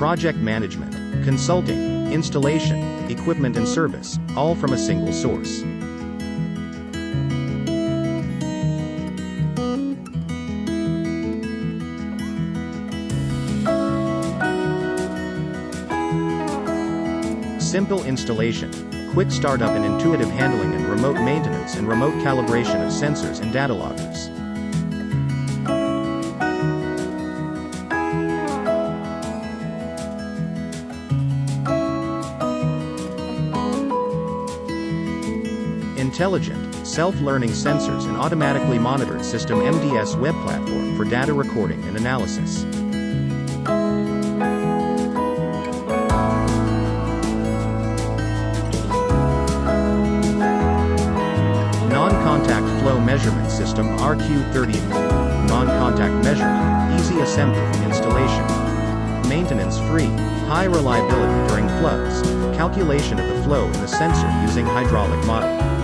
project management, consulting, installation, equipment and service, all from a single source. Simple installation, quick startup and intuitive handling and remote maintenance and remote calibration of sensors and data loggers. Intelligent, self-learning sensors and automatically monitored system MDS web platform for data recording and analysis. Non-contact flow measurement system RQ30. Non-contact measurement, easy assembly and installation. Maintenance-free, high reliability during floods, calculation of the flow in the sensor using hydraulic model.